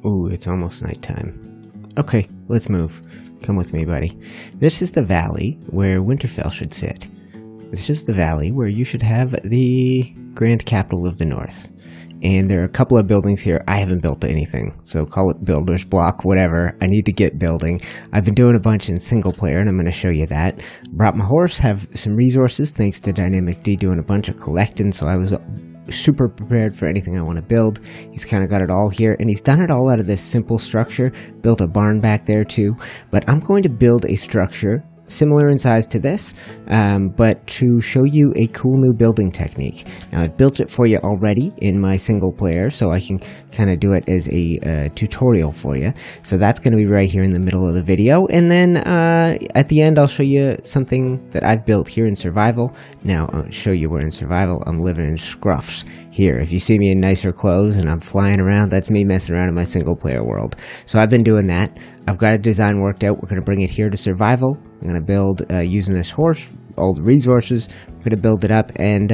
Ooh, it's almost nighttime. Okay, let's move. Come with me, buddy. This is the valley where Winterfell should sit. This is the valley where you should have the Grand Capital of the North. And there are a couple of buildings here. I haven't built anything, so call it builder's block, whatever. I need to get building. I've been doing a bunch in single player, and I'm going to show you that. Brought my horse, have some resources, thanks to Dynamic D doing a bunch of collecting, so I was super prepared for anything I want to build. He's kind of got it all here, and he's done it all out of this simple structure. Built a barn back there too, but I'm going to build a structure similar in size to this, but to show you a cool new building technique. Now, I've built it for you already in my single player, so I can kind of do it as a tutorial for you. So that's going to be right here in the middle of the video, and then at the end I'll show you something that I've built here in survival. Now, I'll show you we're in survival. I'm living in scruffs here. If you see me in nicer clothes and I'm flying around, that's me messing around in my single player world. So I've been doing that. I've got a design worked out. We're going to bring it here to survival. I'm going to build using this horse, all the resources. We're going to build it up, and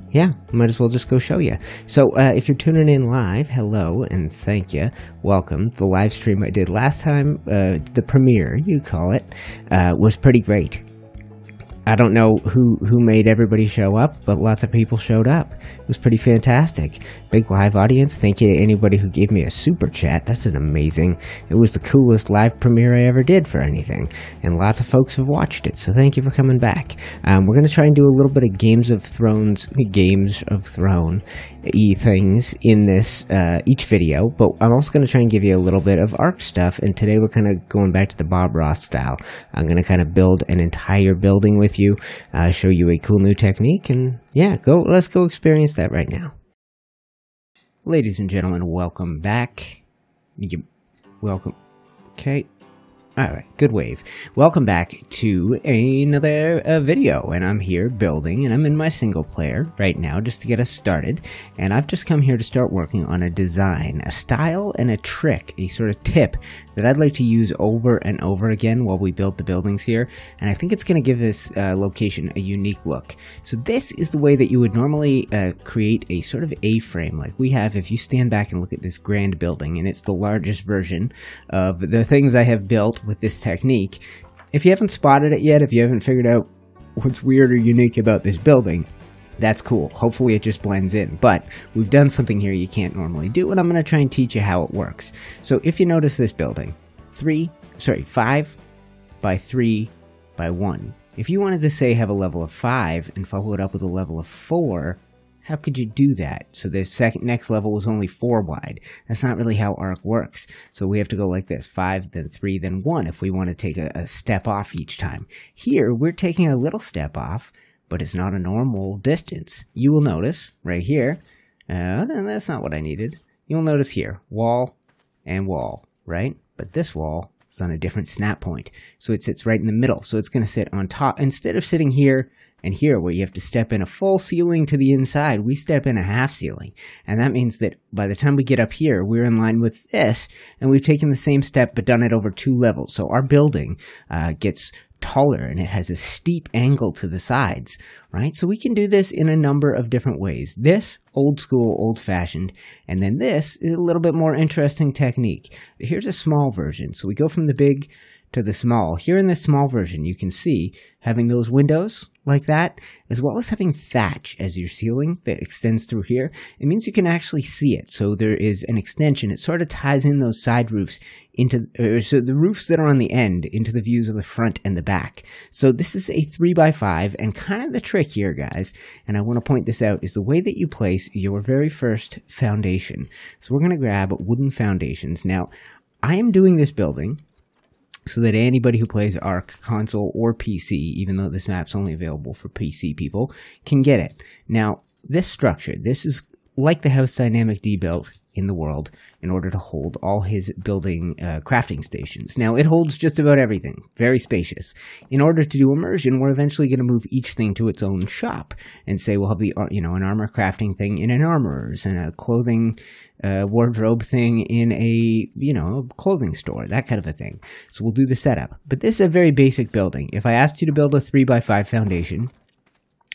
yeah, might as well just go show you. So if you're tuning in live, hello and thank you. Welcome. The live stream I did last time, the premiere, you call it, was pretty great. I don't know who made everybody show up, but lots of people showed up. It was pretty fantastic. Big live audience. Thank you to anybody who gave me a super chat. That's an amazing. It was the coolest live premiere I ever did for anything. And lots of folks have watched it, so thank you for coming back. We're going to try and do a little bit of Games of Thrones things in this each video, but I'm also going to try and give you a little bit of Ark stuff, and today we're kind of going back to the Bob Ross style. I'm going to kind of build an entire building with you, show you a cool new technique, and yeah, let's go experience that right now. Ladies and gentlemen, welcome back. Welcome. Okay. Alright, good wave. Welcome back to another video, and I'm here building, and I'm in my single player right now just to get us started, and I've just come here to start working on a design, a style, and a trick, a sort of tip that I'd like to use over and over again while we build the buildings here, and I think it's going to give this location a unique look. So this is the way that you would normally create a sort of A-frame like we have if you stand back and look at this grand building, and it's the largest version of the things I have built with this technique. If you haven't spotted it yet, if you haven't figured out what's weird or unique about this building, that's cool. Hopefully it just blends in, but we've done something here you can't normally do, and I'm going to try and teach you how it works. So if you notice this building, 5 by 3 by 1. If you wanted to say have a level of 5 and follow it up with a level of 4, how could you do that? So the next level was only 4 wide. That's not really how Ark works. So we have to go like this, 5, then 3, then 1 if we want to take a step off each time. Here, we're taking a little step off, but it's not a normal distance. You will notice right here, that's not what I needed. You'll notice here, wall and wall, right? But this wall is on a different snap point. So it sits right in the middle. So it's going to sit on top. Instead of sitting here and here, where you have to step in a full ceiling to the inside, we step in a half ceiling. And that means that by the time we get up here, we're in line with this, and we've taken the same step but done it over 2 levels. So our building gets taller, and it has a steep angle to the sides, right? So we can do this in a number of different ways. This, old school, old-fashioned, and then this is a little bit more interesting technique. Here's a small version. So we go from the big to the small. Here in this small version, you can see having those windows like that, as well as having thatch as your ceiling that extends through here. It means you can actually see it. So there is an extension. It sort of ties in those side roofs into, so the roofs that are on the end into the views of the front and the back. So this is a 3 by 5, and kind of the trick here, guys, and I want to point this out, is the way that you place your very first foundation. So we're going to grab wooden foundations. Now, I am doing this building so that anybody who plays Ark console or PC, even though this map's only available for PC people, can get it. Now, this structure, this is like the house Dynamic D built in the world in order to hold all his building crafting stations. Now, it holds just about everything. Very spacious. In order to do immersion, we're eventually going to move each thing to its own shop and say we'll have the, an armor crafting thing in an armorer's, and a clothing wardrobe thing in a, clothing store, that kind of a thing. So we'll do the setup. But this is a very basic building. If I asked you to build a 3 by 5 foundation,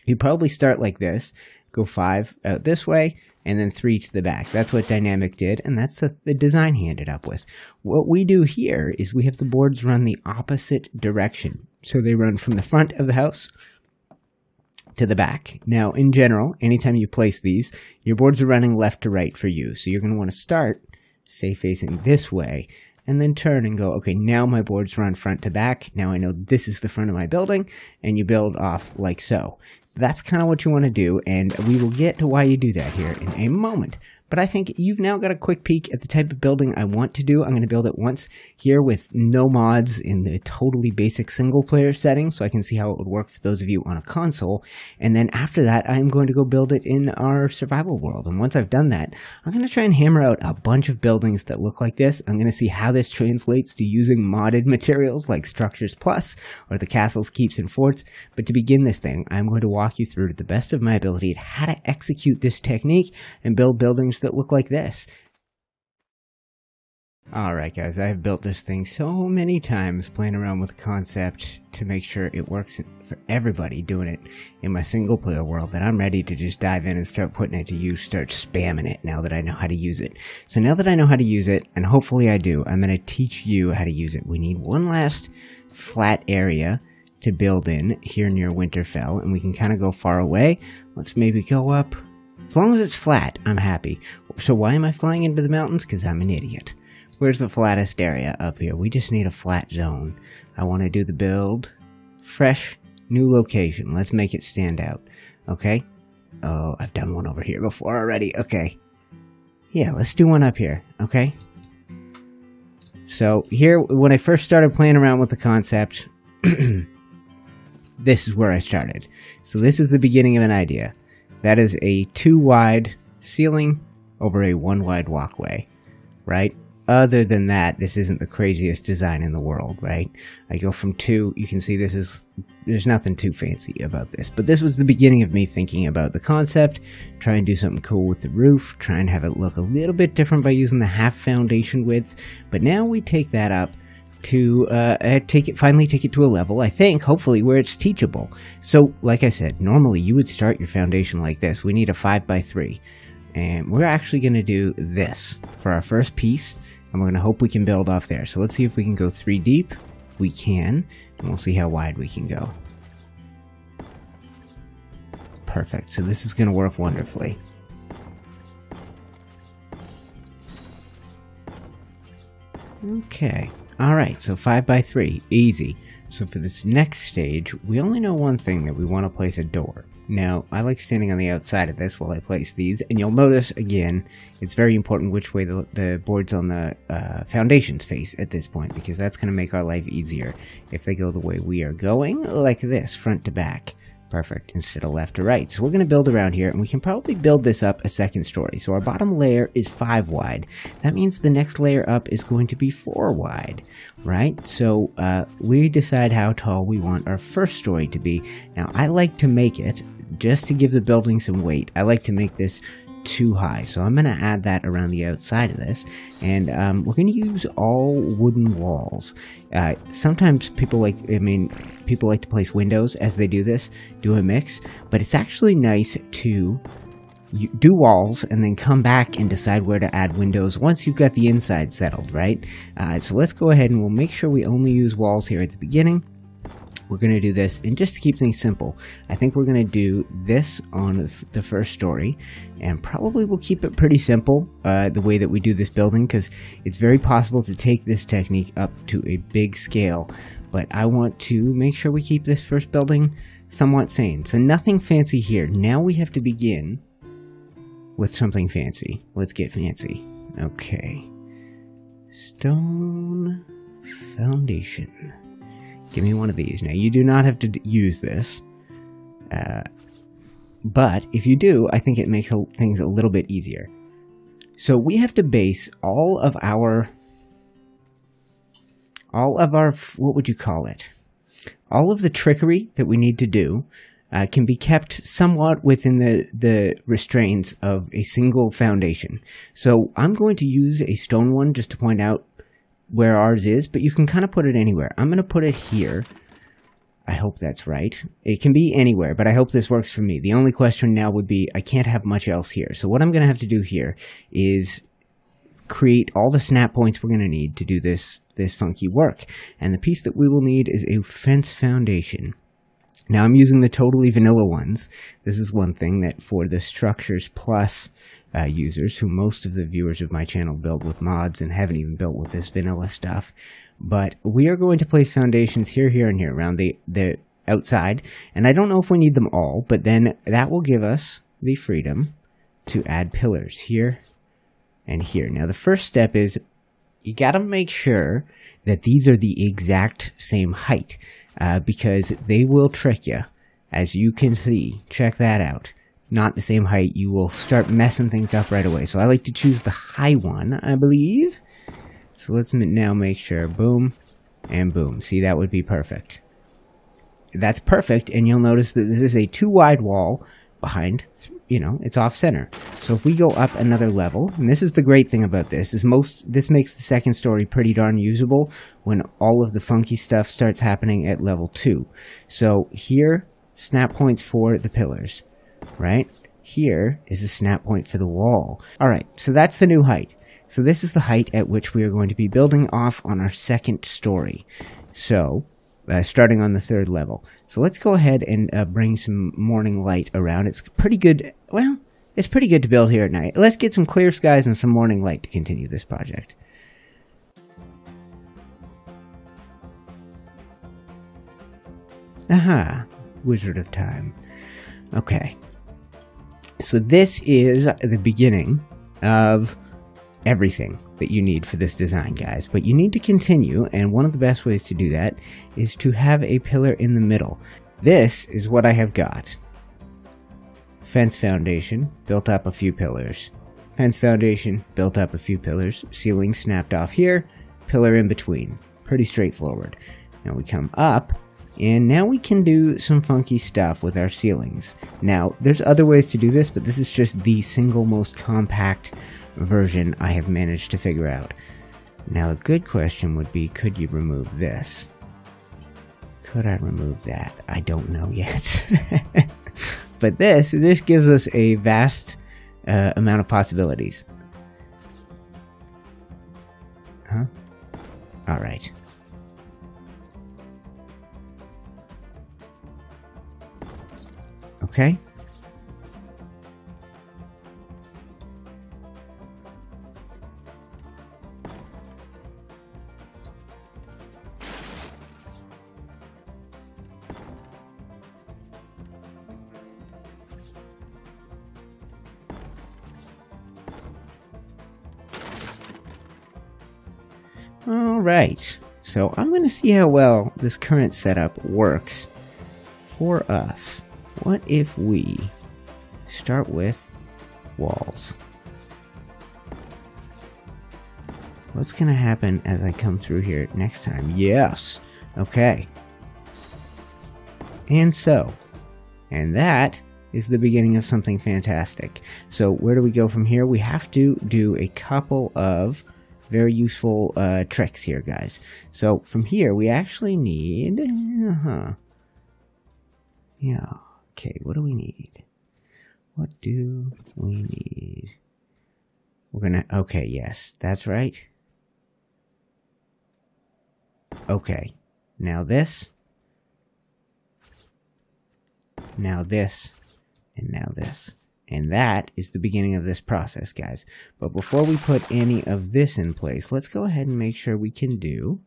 you'd probably start like this, go 5 out this way, and then 3 to the back. That's what Dynamic did, and that's the design he ended up with. What we do here is we have the boards run the opposite direction. So they run from the front of the house to the back. Now, in general, anytime you place these, your boards are running left to right for you. So you're going to want to start, say, facing this way, and then turn and go, okay, now my boards run front to back. Now I know this is the front of my building, and you build off like so. So that's kind of what you want to do, and we will get to why you do that here in a moment. But I think you've now got a quick peek at the type of building I want to do. I'm going to build it once here with no mods in the totally basic single-player setting, so I can see how it would work for those of you on a console. And then after that, I'm going to go build it in our survival world. And once I've done that, I'm going to try and hammer out a bunch of buildings that look like this. I'm going to see how this translates to using modded materials like Structures Plus or the Castles, Keeps, and Forts. But to begin this thing, I'm going to walk you through to the best of my ability how to execute this technique and build buildings that look like this. Alright guys, I've built this thing so many times playing around with the concept to make sure it works for everybody doing it in my single player world that I'm ready to just dive in and start putting it to use, start spamming it now that I know how to use it. So now that I know how to use it, and hopefully I do, I'm going to teach you how to use it. We need one last flat area to build in here near Winterfell, and we can kind of go far away. Let's maybe go up. As long as it's flat, I'm happy. So why am I flying into the mountains? Because I'm an idiot. Where's the flattest area? Up here. We just need a flat zone. I want to do the build. Fresh, new location. Let's make it stand out. Okay? Oh, I've done one over here before already. Okay. Yeah, let's do one up here. Okay? So here, when I first started playing around with the concept, this is where I started. So this is the beginning of an idea. That is a 2-wide ceiling over a 1-wide walkway, right? Other than that, this isn't the craziest design in the world, right? I go from 2, you can see there's nothing too fancy about this. But this was the beginning of me thinking about the concept, try and do something cool with the roof, try and have it look a little bit different by using the half foundation width. But now we take that up to finally take it to a level, I think, hopefully, where it's teachable. So, like I said, normally you would start your foundation like this. We need a 5x3. And we're actually going to do this for our first piece. And we're going to hope we can build off there. So let's see if we can go 3 deep. We can. And we'll see how wide we can go. Perfect. So this is going to work wonderfully. Okay. Alright, so 5x3, easy. So for this next stage, we only know one thing, that we want to place a door. Now, I like standing on the outside of this while I place these, and you'll notice, again, it's very important which way the boards on the foundations face at this point, because that's going to make our life easier if they go the way we are going, like this, front to back. Perfect, instead of left to right. So we're going to build around here, and we can probably build this up a second story. So our bottom layer is 5 wide. That means the next layer up is going to be 4 wide, right? So we decide how tall we want our first story to be. Now, I like to make it, just to give the building some weight, I like to make this too high. So I'm going to add that around the outside of this, and we're going to use all wooden walls. Sometimes people like to place windows as they do this, do a mix, but it's actually nice to do walls and then come back and decide where to add windows once you've got the inside settled, right? So let's go ahead and we'll make sure we only use walls here at the beginning. We're going to do this, and just to keep things simple, I think we're going to do this on the first story, and probably we'll keep it pretty simple the way that we do this building, because it's very possible to take this technique up to a big scale, but I want to make sure we keep this first building somewhat sane. So nothing fancy here. Now we have to begin with something fancy. Let's get fancy. Okay. Stone foundation. Give me one of these. Now, you do not have to use this, but if you do, I think it makes things a little bit easier. So we have to base all of our, what would you call it? All of the trickery that we need to do can be kept somewhat within the restraints of a single foundation. So I'm going to use a stone one just to point out where ours is, but you can kind of put it anywhere. I'm going to put it here. I hope that's right. It can be anywhere, but I hope this works for me. The only question now would be, I can't have much else here. So what I'm going to have to do here is create all the snap points we're going to need to do this funky work. And the piece that we will need is a fence foundation. Now I'm using the totally vanilla ones. This is one thing that for the Structures Plus users, who most of the viewers of my channel build with mods and haven't even built with this vanilla stuff. But we are going to place foundations here, here, and here around the outside. And I don't know if we need them all, but then that will give us the freedom to add pillars here and here. Now the first step is you got to make sure that these are the exact same height because they will trick you. As you can see, check that out. Not the same height, you will start messing things up right away. So I like to choose the high one, I believe. So let's now make sure, boom, and boom. See, that would be perfect. That's perfect, and you'll notice that this is a too wide wall behind, you know, it's off center. So if we go up another level, and this is the great thing about this, is this makes the second story pretty darn usable when all of the funky stuff starts happening at level 2. So here, snap points for the pillars. Right? Here is a snap point for the wall. Alright, so that's the new height. So this is the height at which we are going to be building off on our second story. So, starting on the 3rd level. So let's go ahead and bring some morning light around. It's pretty good, well, it's pretty good to build here at night. Let's get some clear skies and some morning light to continue this project. Aha, Wizard of Time. Okay. So this is the beginning of everything that you need for this design, guys. But you need to continue, and one of the best ways to do that is to have a pillar in the middle. This is what I have got. Fence foundation, built up a few pillars. Fence foundation, built up a few pillars. Ceiling snapped off here, pillar in between. Pretty straightforward. Now we come up, and now we can do some funky stuff with our ceilings. Now, there's other ways to do this, but this is just the single most compact version I have managed to figure out. Now, a good question would be, could you remove this? Could I remove that? I don't know yet. But this gives us a vast amount of possibilities. Huh? Alright. Okay. All right. So I'm going to see how well this current setup works for us. What if we start with walls? What's going to happen as I come through here next time? Yes. Okay. And that is the beginning of something fantastic. So where do we go from here? We have to do a couple of very useful tricks here, guys. So from here, we actually need... Yeah. Okay, what do we need? What do we need? We're gonna... Okay, yes, that's right. Okay. Now this. Now this. And now this. And that is the beginning of this process, guys. But before we put any of this in place, let's go ahead and make sure we can do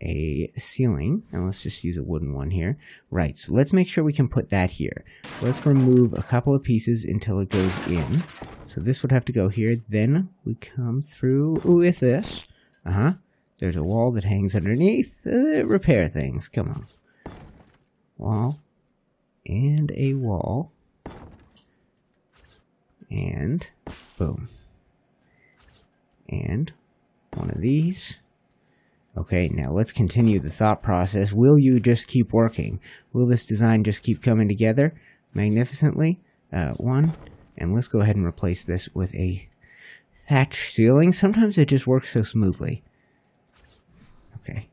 a ceiling. And let's just use a wooden one here. Right, so let's make sure we can put that here. Let's remove a couple of pieces until it goes in. So this would have to go here. Then we come through with this. There's a wall that hangs underneath. Repair things. Come on. Wall. And a wall. And boom. And one of these. Okay, now let's continue the thought process. Will you just keep working? Will this design just keep coming together magnificently? One. And let's go ahead and replace this with a thatch ceiling. Sometimes it just works so smoothly. Okay.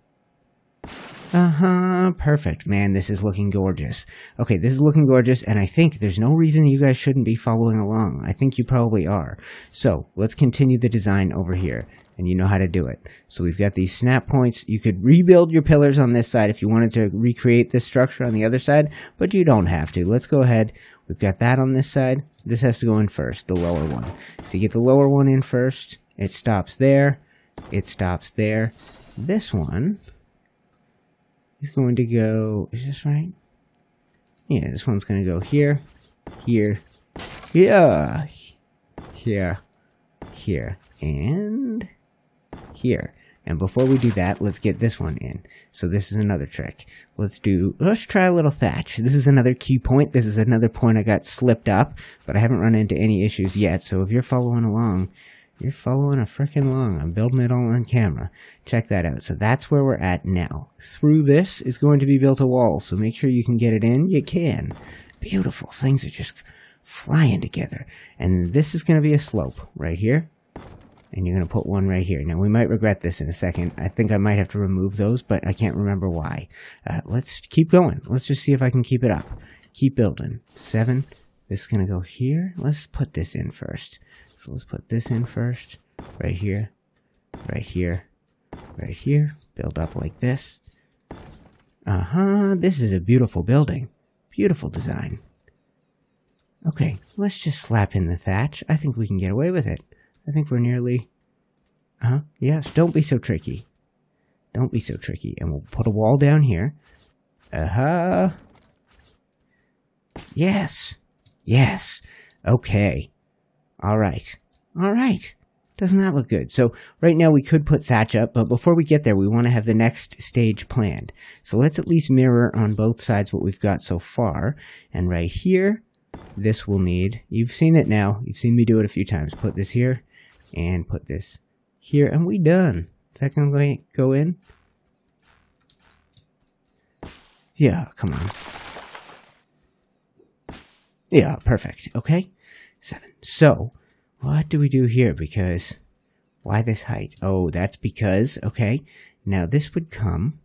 Perfect. Man, this is looking gorgeous. Okay, this is looking gorgeous, and I think there's no reason you guys shouldn't be following along. I think you probably are. So, let's continue the design over here, and you know how to do it. So we've got these snap points. You could rebuild your pillars on this side if you wanted to recreate this structure on the other side, but you don't have to. Let's go ahead. We've got that on this side. This has to go in first, the lower one. So you get the lower one in first. It stops there. It stops there. This one is going to go, is this right? Yeah, this one's going to go here, here, here, here, here, and here. And before we do that, let's get this one in. So this is another trick. Let's try a little thatch. This is another key point. This is another point I got slipped up, but I haven't run into any issues yet. So if you're following along, you're following a frickin' along. I'm building it all on camera. Check that out. So that's where we're at now. Through this is going to be built a wall, so make sure you can get it in. You can. Beautiful. Things are just flying together. And this is going to be a slope right here. And you're going to put one right here. Now, we might regret this in a second. I think I might have to remove those, but I can't remember why. Let's keep going. Let's just see if I can keep it up. Keep building. 7. This is going to go here. Let's put this in first. So let's put this in first. Right here. Right here. Right here. Build up like this. This is a beautiful building. Beautiful design. Okay, let's just slap in the thatch. I think we can get away with it. I think we're nearly... yes, don't be so tricky. Don't be so tricky. And we'll put a wall down here. Yes. Yes. Okay. Alright. Alright. Doesn't that look good? So, right now we could put thatch up, but before we get there, we want to have the next stage planned. So let's at least mirror on both sides what we've got so far. And right here, this will need... You've seen it now. You've seen me do it a few times. Put this here. And put this here, and we done. Is that going to go in? Yeah, come on. Yeah, perfect. Okay. 7. So, what do we do here? Because, why this height? Oh, that's because, okay. Now, this would come...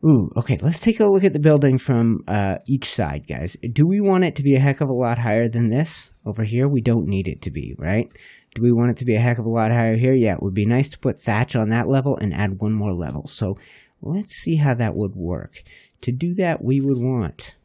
Ooh, okay, let's take a look at the building from each side, guys. Do we want it to be a heck of a lot higher than this over here? We don't need it to be, right? Do we want it to be a heck of a lot higher here? Yeah, it would be nice to put thatch on that level and add one more level. So let's see how that would work. To do that, we would want...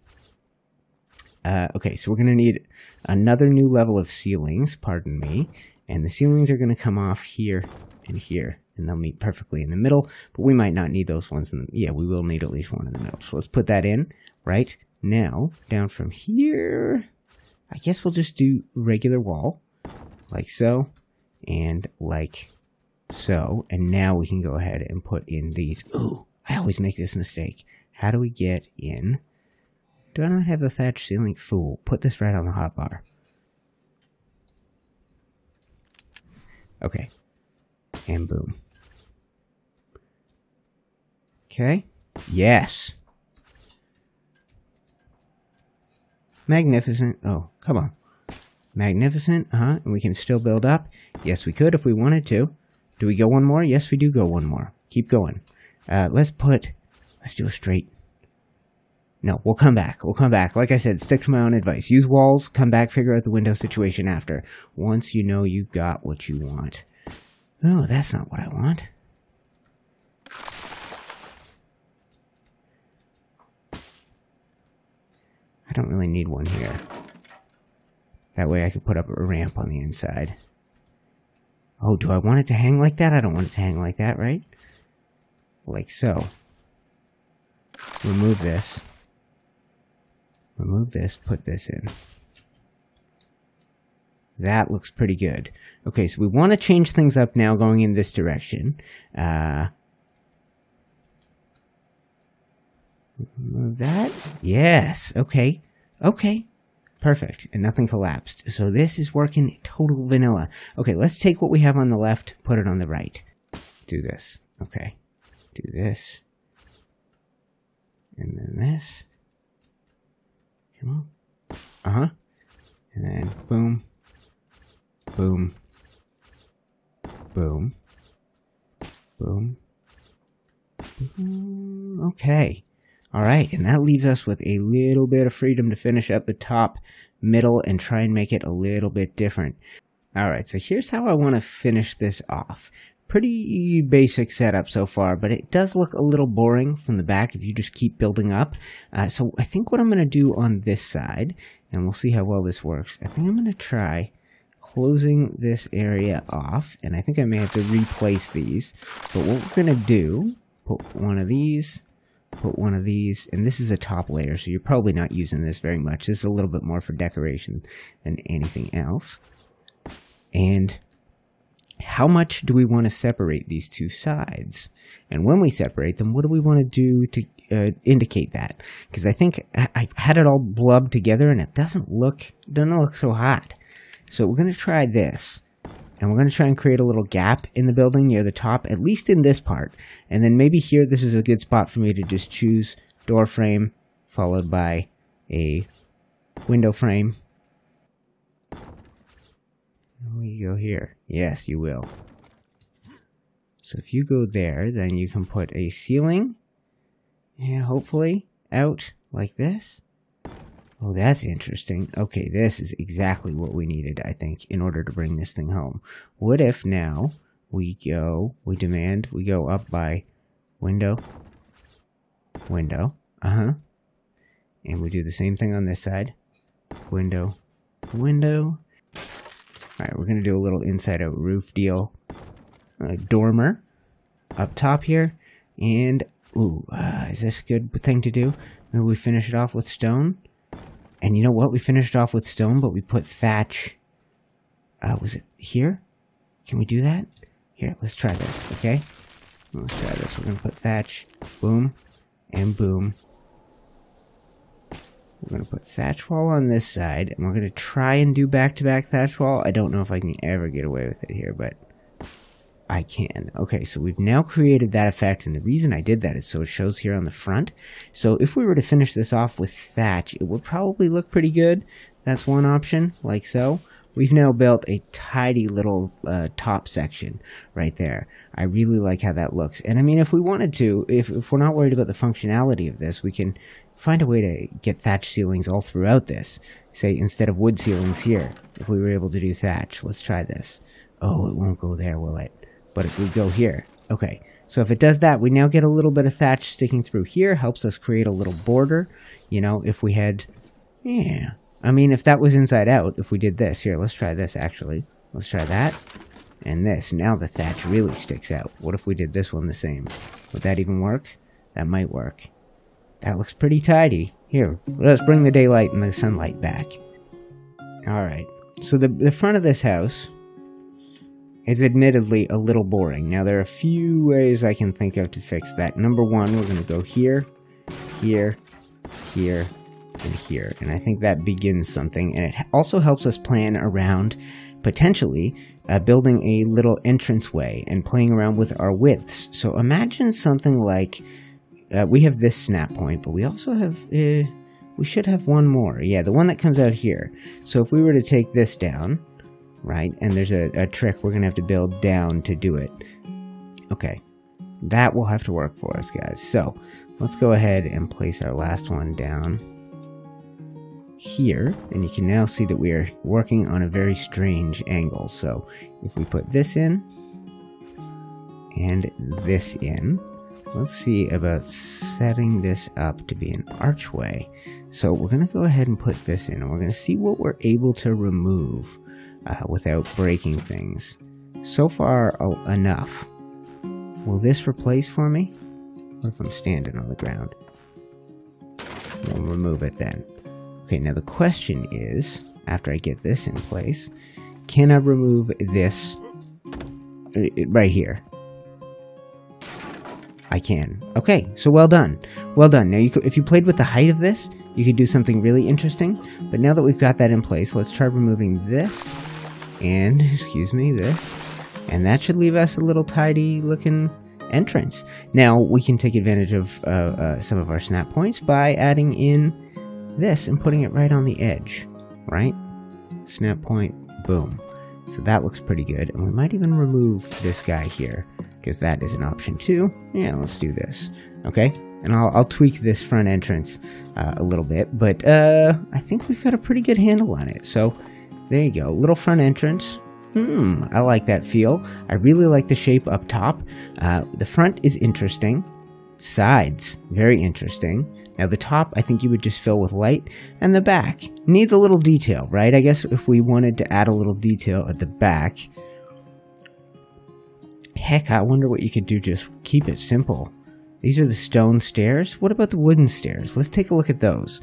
okay, so we're going to need another new level of ceilings, pardon me. And the ceilings are going to come off here and here. And they'll meet perfectly in the middle, but we might not need those ones. Yeah, we will need at least one in the middle. So let's put that in right now. Down from here, I guess we'll just do regular wall, like so, and like so. And now we can go ahead and put in these. Ooh, I always make this mistake. How do we get in? Do I not have the thatch ceiling? Fool, put this right on the hotbar. Okay, and boom. Okay. Yes. Magnificent. Oh, come on. Magnificent. And we can still build up. Yes, we could if we wanted to. Do we go one more? Yes, we do go one more. Keep going. Let's do a straight. No, we'll come back. We'll come back. Like I said, stick to my own advice. Use walls, come back, figure out the window situation after. Once you know you got what you want. Oh, that's not what I want. I don't really need one here. That way I could put up a ramp on the inside. Oh, do I want it to hang like that? I don't want it to hang like that, right? Like so. Remove this. Remove this, put this in. That looks pretty good. Okay, so we want to change things up now going in this direction. Remove that. Yes, okay. Okay, perfect. And nothing collapsed. So this is working total vanilla. Okay, let's take what we have on the left, put it on the right. Do this. Okay. Do this. And then this. Come on. And then boom. Boom. Boom. Boom. Okay. Alright, and that leaves us with a little bit of freedom to finish up the top, middle, and try and make it a little bit different. Alright, so here's how I want to finish this off. Pretty basic setup so far, but it does look a little boring from the back if you just keep building up. So I think what I'm going to do on this side, and we'll see how well this works, I think I'm going to try closing this area off, and I think I may have to replace these. But what we're going to do, put one of these, and this is a top layer, so you're probably not using this very much. This is a little bit more for decoration than anything else. And how much do we want to separate these two sides? And when we separate them, what do we want to do to indicate that? Because I think I had it all blubbed together and it doesn't look so hot. So we're going to try this. And we're going to try and create a little gap in the building near the top, at least in this part. And then maybe here, this is a good spot for me to just choose door frame, followed by a window frame. You go here. Yes, you will. So if you go there, then you can put a ceiling, and hopefully out like this. Oh, that's interesting. Okay, this is exactly what we needed, I think, in order to bring this thing home. What if now we go up by window, and we do the same thing on this side, window. Alright, we're going to do a little inside-out roof deal. Dormer up top here. And, is this a good thing to do? Maybe we finish it off with stone. And you know what? We finished it off with stone, but we put thatch. Was it here? Can we do that? Here, let's try this, okay? Let's try this. We're going to put thatch. Boom. And boom. We're going to put thatch wall on this side, and we're going to try and do back-to-back thatch wall. I don't know if I can ever get away with it here, but I can. Okay, so we've now created that effect, and the reason I did that is so it shows here on the front. So if we were to finish this off with thatch, it would probably look pretty good. That's one option, like so. We've now built a tidy little top section right there. I really like how that looks. And I mean, if we wanted to, if we're not worried about the functionality of this, we can find a way to get thatch ceilings all throughout this. Say, instead of wood ceilings here, if we were able to do thatch. Let's try this. Oh, it won't go there, will it? But if we go here. Okay, so if it does that, we now get a little bit of thatch sticking through here. Helps us create a little border. You know, if we had... Yeah... I mean, if that was inside out, if we did this. Here, let's try this, actually. Let's try that. And this. Now the thatch really sticks out. What if we did this one the same? Would that even work? That might work. That looks pretty tidy. Here, let's bring the daylight and the sunlight back. Alright. So the front of this house is admittedly a little boring. Now, there are a few ways I can think of to fix that. Number one, we're going to go here, here, here, and here, and I think that begins something, and it also helps us plan around potentially building a little entranceway and playing around with our widths. So imagine something like we have this snap point, but we also have we should have one more. Yeah, the one that comes out here. So if we were to take this down, right, and there's a trick we're gonna have to build down to do it. Okay, that will have to work for us, guys. So let's go ahead and place our last one down here, and you can now see that we are working on a very strange angle. So if we put this in and this in, let's see about setting this up to be an archway. So we're going to go ahead and put this in, and we're going to see what we're able to remove without breaking things. So far, enough. Will this replace for me? What if I'm standing on the ground? We'll remove it then. Okay, now the question is, after I get this in place, can I remove this right here? I can. Okay, so well done. Well done. Now, if you played with the height of this, you could do something really interesting. But now that we've got that in place, let's try removing this and, excuse me, this. And that should leave us a little tidy looking entrance. Now, we can take advantage of some of our snap points by adding in this and putting it right on the edge, right? Snap point, boom. So that looks pretty good. And we might even remove this guy here, because that is an option too. Yeah, let's do this. Okay, and I'll tweak this front entrance a little bit, but I think we've got a pretty good handle on it. So there you go, little front entrance. I like that feel. I really like the shape up top. The front is interesting. Sides, very interesting. Now the top, I think you would just fill with light, and the back needs a little detail, right? I guess if we wanted to add a little detail at the back, heck, I wonder what you could do. Just keep it simple. These are the stone stairs. What about the wooden stairs? Let's take a look at those.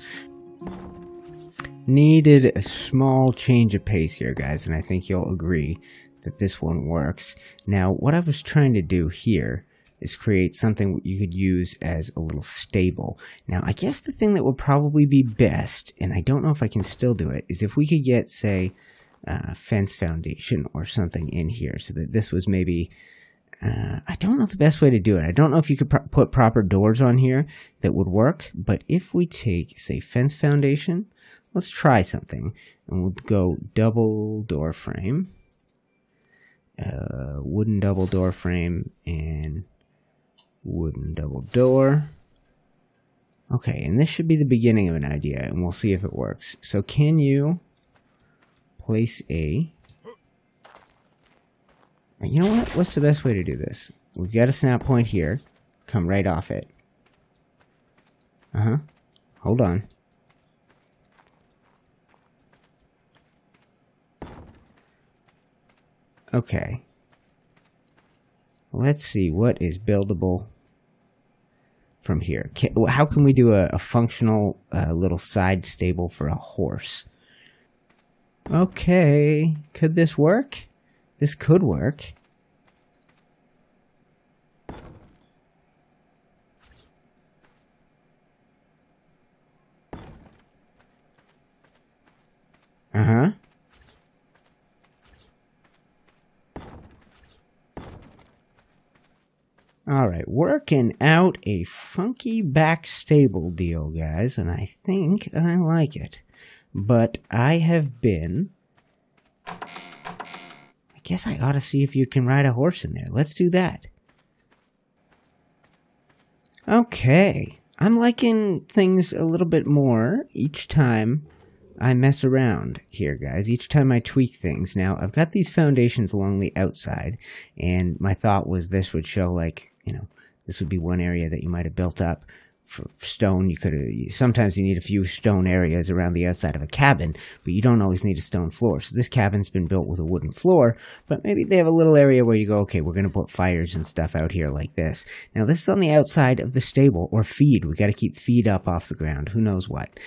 Needed a small change of pace here, guys, and I think you'll agree that this one works. Now, what I was trying to do here is create something you could use as a little stable. Now, I guess the thing that would probably be best, and I don't know if I can still do it, is if we could get, say, fence foundation or something in here, so that this was maybe... I don't know the best way to do it. I don't know if you could put proper doors on here that would work, but if we take, say, fence foundation... Let's try something, and we'll go double door frame, wooden double door frame, and wooden double door. Okay, and this should be the beginning of an idea, and we'll see if it works. So can you place a... You know what? What's the best way to do this? We've got a snap point here. Come right off it. Hold on. Okay, let's see what is buildable from here. How can we do a functional little side stable for a horse? Okay, could this work? This could work. Alright, working out a funky back stable deal, guys, and I think I like it. But I have been... I guess I ought to see if you can ride a horse in there. Let's do that. Okay, I'm liking things a little bit more each time I mess around here, guys. Each time I tweak things. Now, I've got these foundations along the outside, and my thought was this would show, like, you know, this would be one area that you might have built up for stone. You could have, sometimes you need a few stone areas around the outside of a cabin, but you don't always need a stone floor. So this cabin's been built with a wooden floor, but maybe they have a little area where you go, okay, we're going to put fires and stuff out here like this. Now this is on the outside of the stable, or feed. We got to keep feed up off the ground. Who knows what?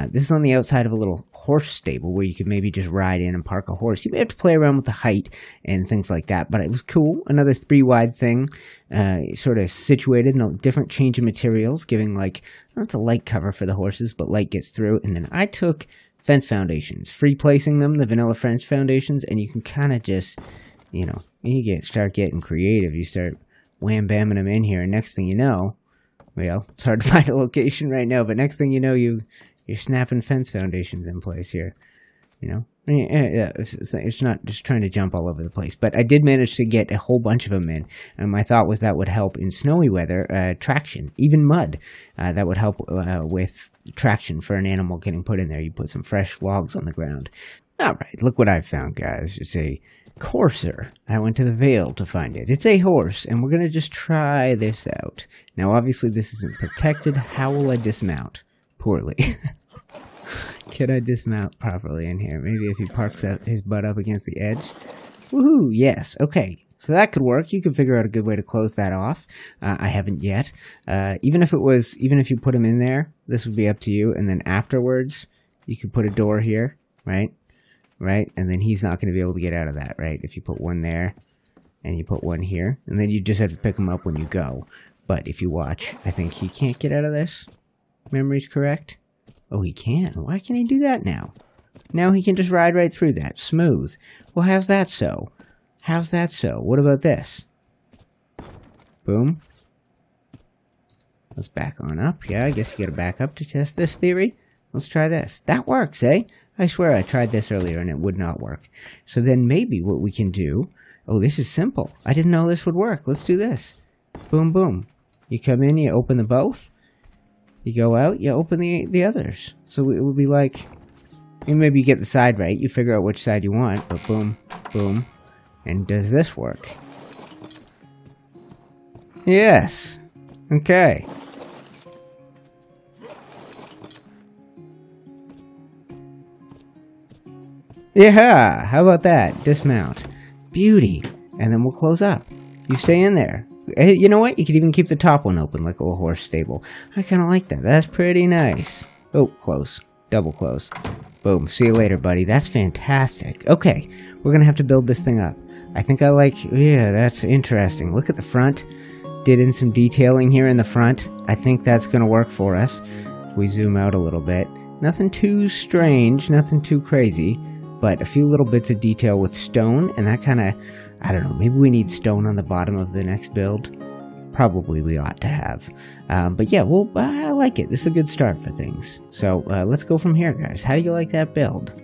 This is on the outside of a little horse stable where you could maybe just ride in and park a horse. You may have to play around with the height and things like that, but it was cool. Another 3-wide thing. Sort of situated in a different change of materials, giving like, not a light cover for the horses, but light gets through. And then I took fence foundations, free placing them, the vanilla fence foundations, and you can kind of just, you know, you start getting creative. You start wham-bamming them in here, and next thing you know, well, it's hard to find a location right now, but next thing you know, you're snapping fence foundations in place here, you know. Yeah, it's not just trying to jump all over the place, but I did manage to get a whole bunch of them in, and my thought was that would help in snowy weather, traction, even mud, that would help with traction for an animal getting put in there. You put some fresh logs on the ground. Alright, look what I found, guys. It's a courser. I went to the Vale to find it. It's a horse, and we're going to just try this out. Now, obviously, this isn't protected. How will I dismount? Poorly. Can I dismount properly in here? Maybe if he parks up his butt up against the edge. Woohoo! Yes. Okay. So that could work. You could figure out a good way to close that off. I haven't yet. Even if you put him in there, this would be up to you. And then afterwards, you could put a door here, right? Right? And then he's not going to be able to get out of that, right? If you put one there, and you put one here, and then you just have to pick him up when you go. But if you watch, I think he can't get out of this. Memory's correct? Oh, he can. Why can he do that now? Now he can just ride right through that. Smooth. Well, how's that so? How's that so? What about this? Boom. Let's back on up. Yeah, I guess you gotta back up to test this theory. Let's try this. That works, eh? I swear I tried this earlier and it would not work. So then maybe what we can do Oh, this is simple. I didn't know this would work. Let's do this. Boom, boom. You come in, you open the both. You go out, you open the others. So it would be like, maybe you get the side right. You figure out which side you want. But boom, boom. And does this work? Yes. Okay. Yeah, how about that? Dismount. Beauty. And then we'll close up. You stay in there. Hey, you know what? You could even keep the top one open like a little horse stable. I kind of like that. That's pretty nice. Oh, close. Double close. Boom. See you later, buddy. That's fantastic. Okay, we're going to have to build this thing up. I think I like... Yeah, that's interesting. Look at the front. Did in some detailing here in the front. I think that's going to work for us. If we zoom out a little bit. Nothing too strange. Nothing too crazy. But a few little bits of detail with stone, and that kind of, I don't know, maybe we need stone on the bottom of the next build. Probably we ought to have. But yeah, well, I like it. This is a good start for things. So let's go from here, guys. How do you like that build?